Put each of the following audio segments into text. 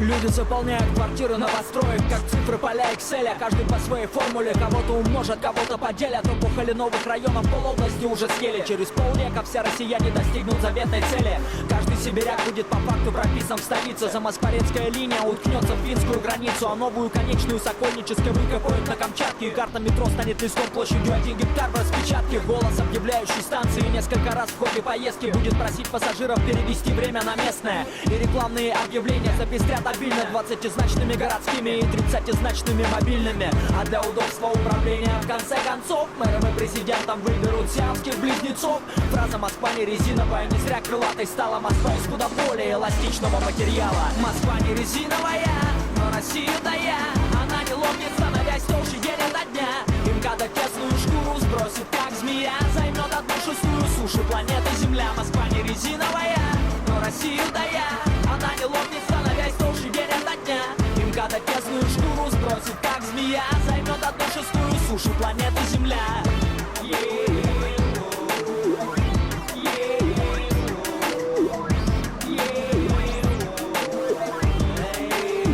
Люди заполняют квартиры новостроек, как цифры поля Excel. Каждый по своей формуле, кого-то умножат, кого-то поделят. Опухоли новых районов полобласти уже съели. Через полвека все россияне достигнут заветной цели. Каждый сибиряк будет по факту прописан в столице. Замоскворецкая линия уткнется в финскую границу, а новую конечную Сокольнической выкопают на Камчатке. И карта метро станет листом площадью 1 гектар в распечатке. Голос, объявляющий станции, несколько раз в ходе поездки будет просить пассажиров перевести время на местное. И рекламные объявления запестрят обильно 20-значными городскими и 30-значными мобильными. А для удобства управления в конце концов мэром и президентом выберут сиамских близнецов. Фраза «Москва не резиновая» не зря крылатой стала. Москва из куда более эластичного материала. Москва не резиновая, но Россию дая. Она не лопнет, становясь толще день ото дня. Им когда тесную шкуру сбросит, как змея, займет одну шестую суши планеты Земля. Москва не резиновая, но Россию дая. Она не лопнет, становясь толще день ото дня. Им когда тесную шкуру сбросит, как змея, займет одну шестую суши планеты Земля.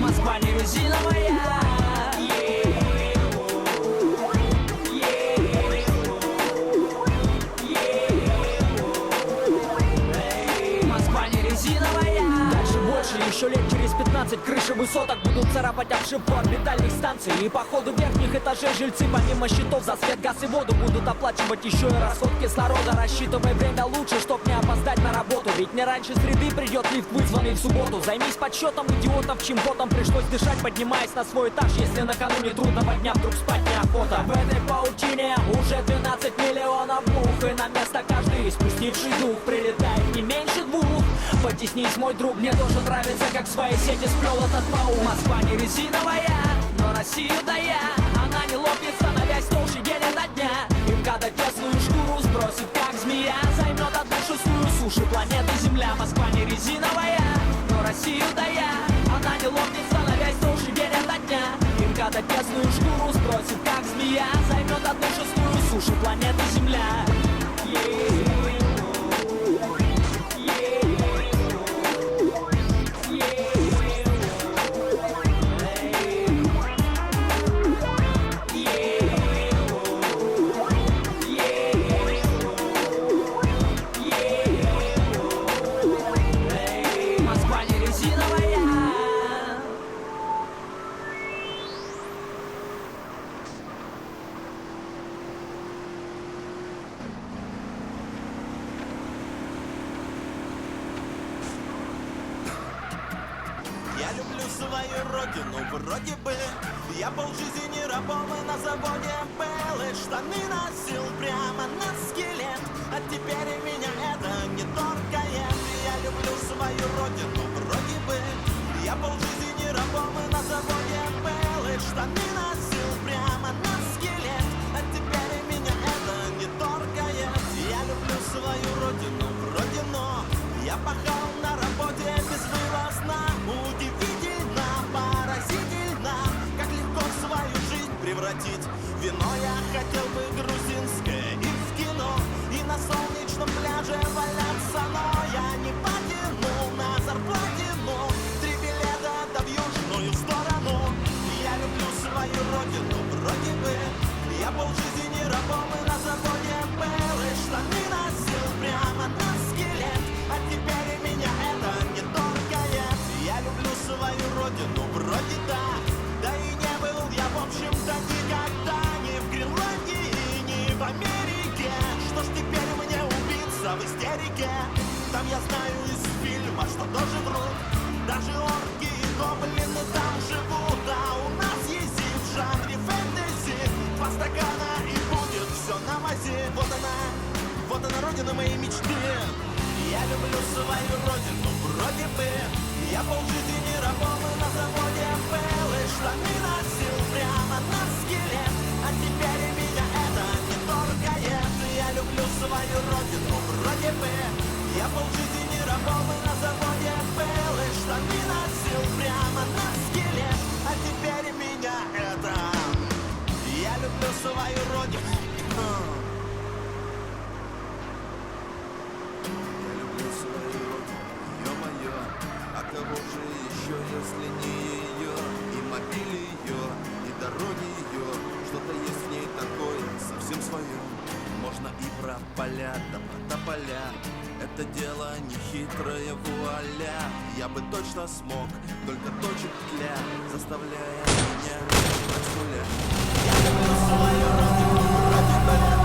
Москва не резиновая. Москва не резиновая. Дальше больше, еще лет через 15 крыши высоток будут царапать обшивку орбитальных станций. И по ходу верхних этажей жильцы помимо счетов за свет, газ и воду будут оплачивать еще и расход кислорода. Рассчитывай время лучше, чтоб не опоздать на работу. Ведь не раньше среды придет лифт, вызванный в субботу. Займись подсчетом идиотов, чьим потом пришлось дышать, поднимаясь на свой этаж, если накануне трудного дня вдруг спать неохота. В этой паутине уже 12 миллионов мух, и на место каждый, спустивший дух, прилетает не меньше двух. Потеснись, мой друг, мне тоже нравится, как в своей сети сплел этот паук. Москва не резиновая, но Россию дая. Она не лопнет, становясь толще день ото дня. Им когда тесную шкуру сбросит, как змея, займет одну шестую суши планеты Земля. Москва не резиновая, но Россию дая. Она не лопнет, становясь толще день ото дня. Им когда тесную шкуру сбросит, как змея, займет одну шестую суши планеты Земля. Москва не резиновая. Я люблю свою родину, вроде бы. Я полжизни рабом и на заводе был, и штаны носил прямо на скелет. А теперь и меня это не торкает. Я люблю свою родину, вроде бы. Я полжизни рабом и на заводе был, и штаны носил прямо на скелет. А теперь и меня это не торкает. Я люблю свою родину, вроде, но я пахал на работе безвылазно. Удивительно, поразительно, как легко свою жизнь превратить. Вино я хотел бы грузинское и в кино, и на солнечном пляже валяться, но я не потянул на зарплате, но 3 билета да в южную сторону. Я люблю свою родину, вроде бы. Я полжизни рабом и на заводе был, и штаны носил прямо на скелет. А теперь и меня это не торкает. Я люблю свою родину, вроде да. Да и не был я, в общем-то, никогда ни в Гренландии, ни в Америке. Что ж теперь мне убиться в истерике? Там я знаю из фильма, что тоже врут. Даже орки и гоблины там живут. А у нас есть и в жанре фэнтези 2 стакана и будет все на мазе. Вот она родина моей мечты. Я люблю свою родину, вроде бы. Я полжизни рабом и на заводе был, и штаны носил прямо на скелет. А теперь и меня это не торкает. Я люблю свою родину, вроде бы. Я полжизни рабом и на заводе был, и штаны носил прямо на скелет. А теперь и меня это. Я если не ее, и мобиль ее, и дороги ее, что-то есть в ней такое, совсем свое. Можно и про поля, да про тополя, это дело не хитрое, вуаля. Я бы точно смог, только точек тля, заставляя меня брать с нуля. Я люблю свою родину, вроде бы